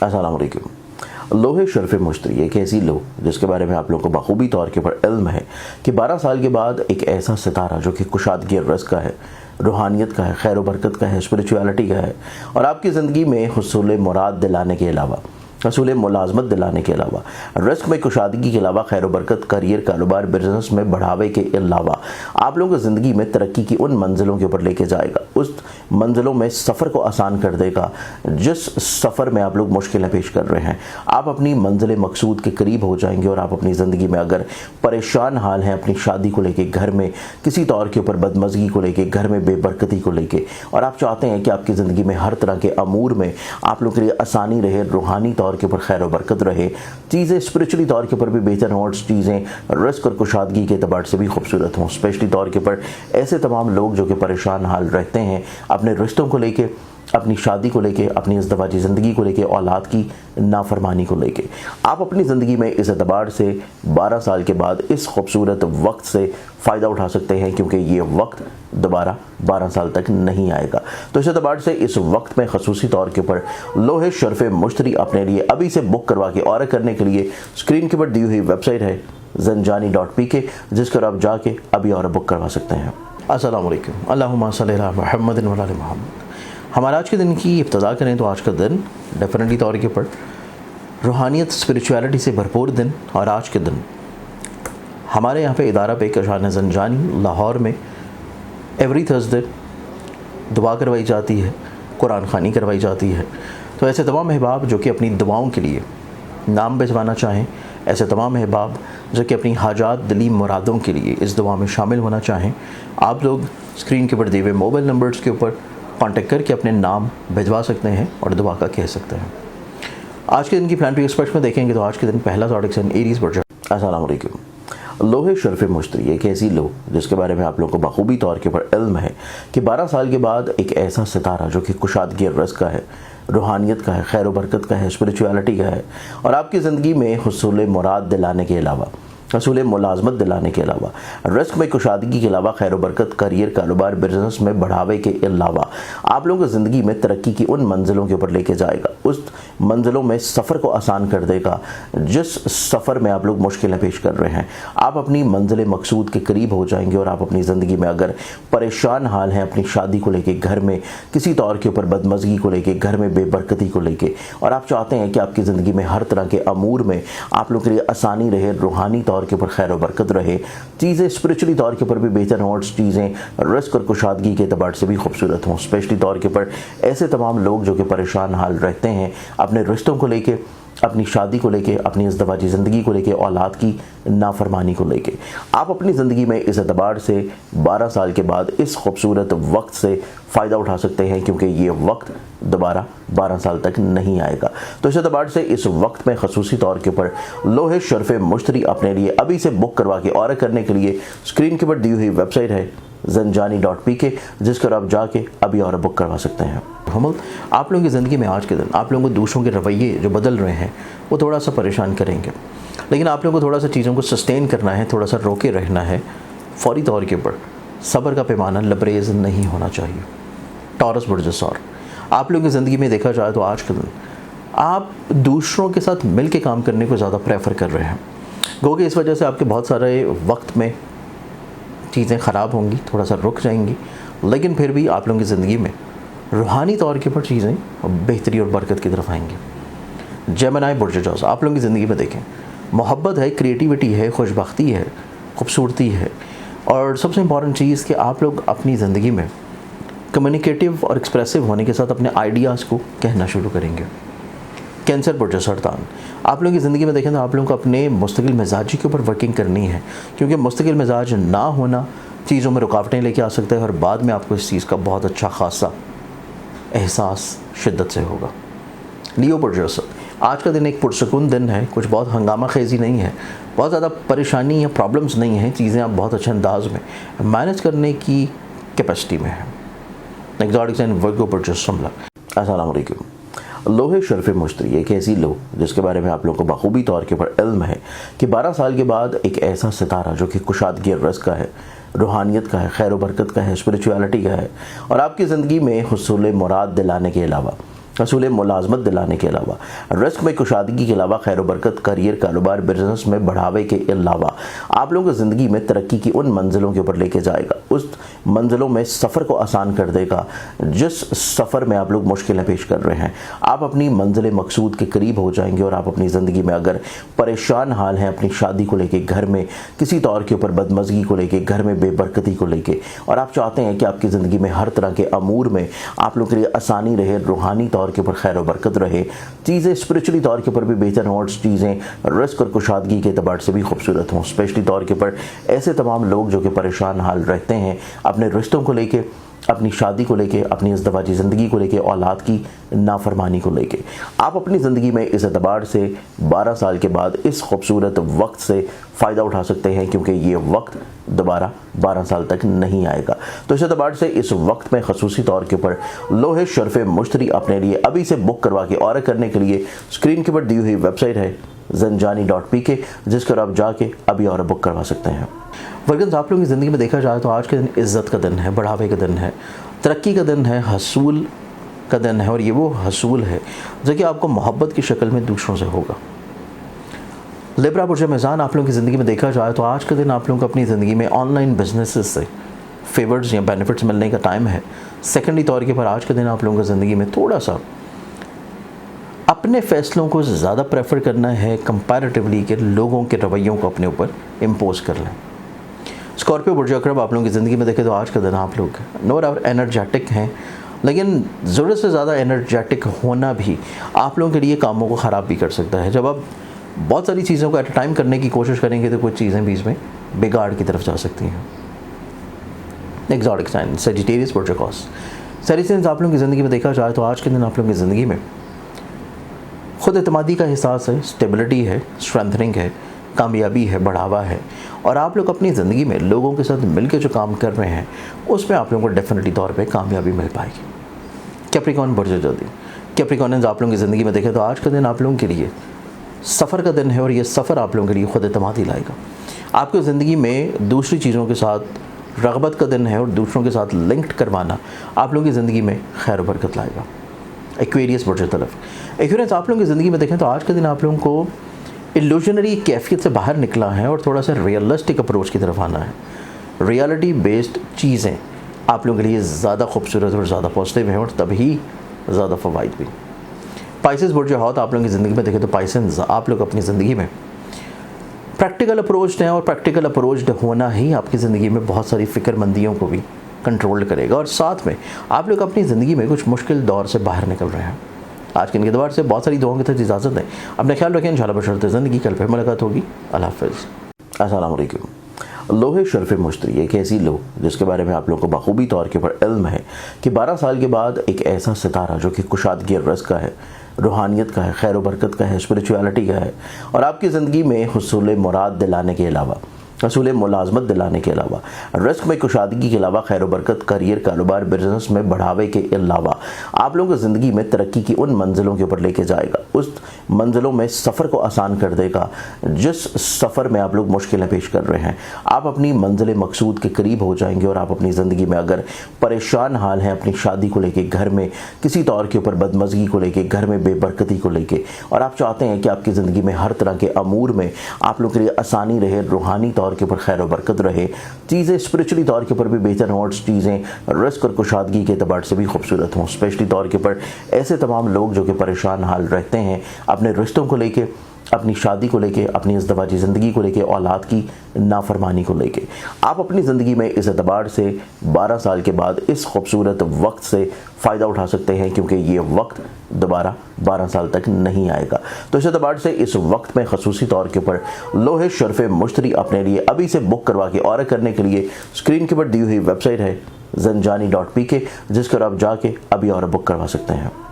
अस्सलाम वालेकुम। लोहे शर्फ मुश्तरी एक ऐसी लो जिसके बारे में आप लोगों को बखूबी तौर के ऊपर इल्म है कि 12 साल के बाद एक ऐसा सितारा जो कि कुशादगी रज़्क़ का है, रूहानियत का है, खैर व बरकत का है, स्पिरिचुअलिटी का है और आपकी ज़िंदगी में हुसूल मुराद दिलाने के अलावा, हसूल मुलाजमत दिलाने के अलावा, रिस्क में कुशादगी के अलावा, खैर बरकत, करियर, कारोबार, बिजनेस में बढ़ावे के अलावा आप लोगों को ज़िंदगी में तरक्की की उन मंजिलों के ऊपर लेके जाएगा, उस मंजिलों में सफ़र को आसान कर देगा जिस सफ़र में आप लोग मुश्किलें पेश कर रहे हैं। आप अपनी मंजिल मकसूद के करीब हो जाएंगे और आप अपनी ज़िंदगी में अगर परेशान हाल हैं अपनी शादी को लेके, घर में किसी तौर के ऊपर बदमज़गी को लेके, घर में बेबरकती को लेके, और आप चाहते हैं कि आपकी ज़िंदगी में हर तरह के अमूर में आप लोग के लिए आसानी रहे, रूहानी तौर के ऊपर खैर बरकत रहे, चीज़ें स्पिरिचुअली तौर के ऊपर भी बेहतर हों और चीज़ें रिस्क और कुशादगी के एतबार से भी खूबसूरत हों। स्पेशली तौर के ऊपर ऐसे तमाम लोग जो कि परेशान हाल रहते हैं अपने रिश्तों को लेके, अपनी शादी को लेके, अपनी इज़्दवाजी ज़िंदगी को लेके, औलाद की नाफरमानी को लेके, आप अपनी ज़िंदगी में इस एतबार से 12 साल के बाद इस खूबसूरत वक्त से फ़ायदा उठा सकते हैं क्योंकि ये वक्त दोबारा 12 साल तक नहीं आएगा। तो इस एतबार से इस वक्त में खसूसी तौर के ऊपर लोहे शर्फ मुश्तरी अपने लिए अभी से बुक करवा के ऑर्डर करने के लिए स्क्रीन के ऊपर दी हुई वेबसाइट है zanjani.pk, जिस पर आप जाके अभी और बुक करवा सकते हैं। अस्सलाम वालेकुम। अल्लाहुम्मा सल्ली अला मुहम्मद व अला आलि मुहम्मद। हमारा आज के दिन की इब्तिदा करें तो आज का दिन डेफिनेटली तौर के ऊपर रूहानियत, स्पिरिचुअलिटी से भरपूर दिन। और आज के दिन हमारे यहाँ पे इदारा पे कशान ज़ंजानी लाहौर में एवरी थर्सडे दुआ करवाई जाती है, कुरान ख़ानी करवाई जाती है। तो ऐसे तमाम अहबाब जो कि अपनी दुआओं के लिए नाम भिजवाना चाहें, ऐसे तमाम अहबाब जो कि अपनी हाजात, दिली मुरादों के लिए इस दुआ में शामिल होना चाहें, आप लोग स्क्रीन के ऊपर दिए हुए मोबाइल नंबर्स के ऊपर कांटेक्ट करके अपने नाम भिजवा सकते हैं और दुआ का कह सकते हैं। आज के दिन की प्लान एक्सपर्ट्स में देखेंगे तो आज के दिन पहला ज़ोडिक साइन एरीज़ बढ़ जाए। अस्सलाम वालेकुम। लोहे शर्फ मुश्तरी एक ऐसी लो जिसके बारे में आप लोगों को बखूबी तौर के ऊपर इल्म है कि 12 साल के बाद एक ऐसा सितारा जो कि कुशादगी रज़्क़ का है, रूहानियत का है, खैर व बरकत का है, स्पिरिचुअलिटी का है और आपकी ज़िंदगी में हुसूल मुराद दिलाने के अलावा, हसूल मुलाजमत दिलाने के अलावा, रिस्क में कुशादगी के अलावा, खैर बरकत, करियर, कारोबार, बिजनेस में बढ़ावे के अलावा आप लोगों को ज़िंदगी में तरक्की की उन मंजिलों के ऊपर लेके जाएगा, उस मंजिलों में सफ़र को आसान कर देगा जिस सफ़र में आप लोग मुश्किलें पेश कर रहे हैं। आप अपनी मंजिल मकसूद के करीब हो जाएंगे और आप अपनी ज़िंदगी में अगर परेशान हाल हैं अपनी शादी को लेके, घर में किसी तौर के ऊपर बदमज़गी को लेके, घर में बेबरकती को लेके, और आप चाहते हैं कि आपकी ज़िंदगी में हर तरह के अमूर में आप लोग के लिए आसानी रहे, रूहानी तौर के ऊपर खैर व बरकत रहे, चीज़ें स्पिरिचुअली तौर के ऊपर भी बेहतर हों और चीज़ें रिस्क और कुशादगी के एतबार से भी खूबसूरत हों। स्पेशली तौर के ऊपर ऐसे तमाम लोग जो कि परेशान हाल रहते हैं अपने रिश्तों को लेके, अपनी शादी को लेके, अपनी इज़्दवाजी ज़िंदगी को लेके, औलाद की नाफरमानी को लेके, आप अपनी ज़िंदगी में इस एतबार से 12 साल के बाद इस खूबसूरत वक्त से फ़ायदा उठा सकते हैं क्योंकि ये वक्त दोबारा 12 साल तक नहीं आएगा। तो इस एतबार से इस वक्त में खसूसी तौर के ऊपर लोहे शर्फ मुश्तरी अपने लिए अभी से बुक करवा के ऑर्डर करने के लिए स्क्रीन के ऊपर दी हुई वेबसाइट है zanjani.pk, जिस पर आप जाके अभी और बुक करवा सकते हैं। आप लोगों की ज़िंदगी में आज के दिन आप लोगों को दूसरों के रवैये जो बदल रहे हैं वो थोड़ा सा परेशान करेंगे, लेकिन आप लोगों को थोड़ा सा चीज़ों को सस्टेन करना है, थोड़ा सा रोके रहना है। फौरी तौर के ऊपर सब्र का पैमाना लबरेज़ नहीं होना चाहिए। टॉरस बुर्ज सौर आप लोगों की ज़िंदगी में देखा जाए तो आज के दिन आप दूसरों के साथ मिल के काम करने को ज़्यादा प्रेफर कर रहे हैं, गो कि इस वजह से आपके बहुत सारे वक्त में चीज़ें ख़राब होंगी, थोड़ा सा रुक जाएंगी, लेकिन फिर भी आप लोगों की ज़िंदगी में रूहानी तौर के ऊपर चीज़ें बेहतरी और बरकत की तरफ आएंगी। जेमिनी बुर्ज जौज़ आप लोगों की ज़िंदगी में देखें, मोहब्बत है, क्रिएटिविटी है, खुशबख्ती है, खूबसूरती है और सबसे इम्पॉर्टेंट चीज़ कि आप लोग अपनी ज़िंदगी में कम्युनिकेटिव और एक्सप्रेसिव होने के साथ अपने आइडियाज़ को कहना शुरू करेंगे। कैंसर बुर्ज सरतान आप लोगों की ज़िंदगी में देखें तो आप लोगों को अपने मुस्तकिल मिजाजी के ऊपर वर्किंग करनी है क्योंकि मुस्तकिल मिजाज ना होना चीज़ों में रुकावटें लेके आ सकता है और बाद में आपको इस चीज़ का बहुत अच्छा खासा एहसास शिद्दत से होगा। लियो बुर्ज असद आज का दिन एक पुरसकून दिन है, कुछ बहुत हंगामा खेजी नहीं है, बहुत ज़्यादा परेशानी या प्रॉब्लम्स नहीं हैं, चीज़ें आप बहुत अच्छे अंदाज में मैनेज करने की कैपेसिटी में है। ज़ोडिक साइन वर्गो बुर्ज शिमला। अस्सलाम वालेकुम। लोहे शर्फ मुश्तरी एक ऐसी लो जिसके बारे में आप लोगों को बखूबी तौर के ऊपर इल्म है कि 12 साल के बाद एक ऐसा सितारा जो कि कुशादगी रज़्क़ का है, रूहानियत का है, खैर व बरकत का है, स्पिरिचुअलिटी का है और आपकी ज़िंदगी में हुसूल मुराद दिलाने के अलावा, حصول ملازمت دلانے کے علاوہ، رزق میں کشادگی کے علاوہ خیر و برکت، کریئر، کاروبار، بزنس میں بڑھاوے کے علاوہ آپ لوگوں کو زندگی میں ترقی کی ان منزلوں کے اوپر لے کے جائے گا، اس منزلوں میں سفر کو آسان کر دے گا جس سفر میں آپ لوگ مشکلیں پیش کر رہے ہیں۔ آپ اپنی منزل مقصود کے قریب ہو جائیں گے، اور آپ اپنی زندگی میں اگر پریشان حال ہیں اپنی شادی کو لے کے، گھر میں کسی طور کے اوپر بدمزگی کو لے کے، گھر میں بے برکتی کو لے کے، اور آپ چاہتے ہیں کہ آپ کی زندگی میں ہر طرح کے امور میں آپ لوگوں کے لیے آسانی رہے، روحانی طور کے اوپر خیر و برکت رہے، چیزیں اسپرچولی طور کے اوپر بھی بہتر ہوں، اور چیزیں رزق اور کشادگی کے اعتبار سے بھی خوبصورت ہوں، اسپیشلی طور کے اوپر ایسے تمام لوگ جو کہ پریشان حال رہتے ہیں اپنے رشتوں کو لے کے، اپنی شادی کو لے کے، اپنی ازدواجی زندگی کو لے کے، اولاد کی نافرمانی کو لے کے، آپ اپنی زندگی میں اس اعتبار سے 12 سال کے بعد اس خوبصورت وقت سے فائدہ اٹھا سکتے ہیں، کیونکہ یہ وقت دوبارہ 12 سال تک نہیں آئے گا۔ تو اس اعتبار سے اس وقت میں خصوصی طور کے اوپر لوہے شرف مشتری اپنے لیے ابھی سے بک کروا کے آرڈر کرنے کے لیے اسکرین کے اوپر دی ہوئی ویب سائٹ ہے zanjani.pk، جس پر آپ جا کے ابھی آرڈر بک کروا سکتے ہیں۔ ورگنز، آپ لوگوں کی زندگی میں دیکھا جائے تو آج کے دن عزت کا دن ہے، بڑھاوے کا دن ہے، ترقی کا دن ہے، حصول کا دن ہے، اور یہ وہ حصول ہے جو کہ آپ کو محبت کی شکل میں دوسروں سے ہوگا۔ لیبرا برج میزان، آپ لوگوں کی زندگی میں دیکھا جائے تو آج کے دن آپ لوگوں کو اپنی زندگی میں آن لائن بزنسز سے فیورز یا بینیفٹس ملنے کا ٹائم ہے۔ سیکنڈری طور کے پر آج کے دن آپ لوگوں کی زندگی میں تھوڑا سا اپنے فیصلوں کو زیادہ پریفر کرنا ہے کمپیریٹیولی کہ لوگوں کے رویوں کو اپنے اوپر امپوز کر لیں۔ اسکارپیو برج اکرب، آپ لوگوں کی زندگی میں دیکھیں تو آج کا دن آپ لوگ نو ڈاؤٹ انرجیٹک ہیں، لیکن ضرورت سے زیادہ انرجیٹک ہونا بھی آپ لوگوں کے لیے کاموں کو خراب بھی کر سکتا ہے۔ جب آپ بہت ساری چیزوں کو ایٹ اے ٹائم کرنے کی کوشش کریں گے تو کچھ چیزیں بھی اس میں بگاڑ کی طرف جا سکتی ہیں۔ ایگزاٹک سائن سیجیٹیریس برج اکوس، سیریسنز، آپ لوگوں کی زندگی میں دیکھا جائے تو آج کے دن آپ لوگوں کی زندگی میں خود اعتمادی کا احساس ہے، اسٹیبلٹی ہے، اسٹرینتھننگ ہے، کامیابی ہے، بڑھاوا ہے، اور آپ لوگ اپنی زندگی میں لوگوں کے ساتھ مل کے جو کام کر رہے ہیں اس میں آپ لوگوں کو ڈیفینیٹلی طور پہ کامیابی مل پائے گی۔ کیپریکارن برج جلدی، کیپریکارنز، آپ لوگوں کی زندگی میں دیکھیں تو آج کا دن آپ لوگوں کے لیے سفر کا دن ہے، اور یہ سفر آپ لوگوں کے لیے خود اعتمادی لائے گا۔ آپ کی زندگی میں دوسری چیزوں کے ساتھ رغبت کا دن ہے، اور دوسروں کے ساتھ لنکڈ کروانا آپ لوگوں کی زندگی میں خیر و برکت لائے گا۔ ایکویریس برج طرف، ایکویریس، آپ لوگوں کی زندگی میں دیکھیں تو آج کے دن آپ لوگوں کو ایلوژنری کیفیت سے باہر نکلا ہے اور تھوڑا سا ریئلسٹک اپروچ کی طرف آنا ہے۔ ریالٹی بیسڈ چیزیں آپ لوگوں کے لیے زیادہ خوبصورت اور زیادہ پازیٹیو ہیں، اور تبھی زیادہ فوائد بھی۔ پائسز برج حوت، آپ لوگوں کی زندگی میں دیکھیں تو پائسنز، آپ لوگ اپنی زندگی میں پریکٹیکل اپروچڈ ہیں، اور پریکٹیکل اپروچڈ ہونا ہی آپ کی زندگی میں بہت ساری فکر مندیوں کو بھی کنٹرول کرے گا، اور ساتھ میں آپ لوگ اپنی زندگی میں کچھ مشکل دور سے باہر نکل رہے ہیں۔ آج کے ان کے اعتبار سے بہت ساری دعاؤں کی طرف اجازت دیں، اپنا خیال رکھیں، انشاءاللہ بشرط زندگی، کل پھر ملاقات ہوگی۔ اللہ حافظ۔ السلام علیکم۔ لوہے شرف مشتری ایک ایسی لو جس کے بارے میں آپ لوگوں کو بخوبی طور کے اوپر علم ہے کہ 12 سال کے بعد ایک ایسا ستارہ جو کہ کشادگی رزق کا ہے، روحانیت کا ہے، خیر و برکت کا ہے، اسپرچویلٹی کا ہے، اور آپ کی زندگی میں حصول مراد دلانے کے علاوہ، حصول ملازمت دلانے کے علاوہ، رزق میں کشادگی کے علاوہ خیر و برکت، کریئر، کاروبار، بزنس میں بڑھاوے کے علاوہ آپ لوگوں کو زندگی میں ترقی کی ان منزلوں کے اوپر لے کے جائے گا، اس منزلوں میں سفر کو آسان کر دے گا جس سفر میں آپ لوگ مشکلیں پیش کر رہے ہیں۔ آپ اپنی منزل مقصود کے قریب ہو جائیں گے، اور آپ اپنی زندگی میں اگر پریشان حال ہیں اپنی شادی کو لے کے، گھر میں کسی طور کے اوپر بدمزگی کو لے کے، گھر میں بے برکتی کو لے کے، اور آپ چاہتے ہیں کہ آپ کی زندگی میں ہر طرح کے امور میں آپ لوگوں کے لیے آسانی رہے، روحانی طور کے اوپر خیر و برکت رہے، چیزیں اسپرچولی طور کے اوپر بھی بہتر ہوں، اور چیزیں رزق اور کشادگی کے اعتبار سے بھی خوبصورت ہوں، اسپیشلی طور کے اوپر ایسے تمام لوگ جو کہ پریشان حال رہتے ہیں اپنے رشتوں کو لے کے، اپنی شادی کو لے کے، اپنی ازدواجی زندگی کو لے کے، اولاد کی نافرمانی کو لے کے، آپ اپنی زندگی میں اس اعتبار سے 12 سال کے بعد اس خوبصورت وقت سے فائدہ اٹھا سکتے ہیں، کیونکہ یہ وقت دوبارہ 12 سال تک نہیں آئے گا۔ تو اس اعتبار سے اس وقت میں خصوصی طور کے اوپر لوہے شرف مشتری اپنے لیے ابھی سے بک کروا کے آرڈر کرنے کے لیے اسکرین کے اوپر دی ہوئی ویب سائٹ ہے zanjani.pk، جس پر آپ جا کے ابھی آرڈر بک کروا سکتے ہیں۔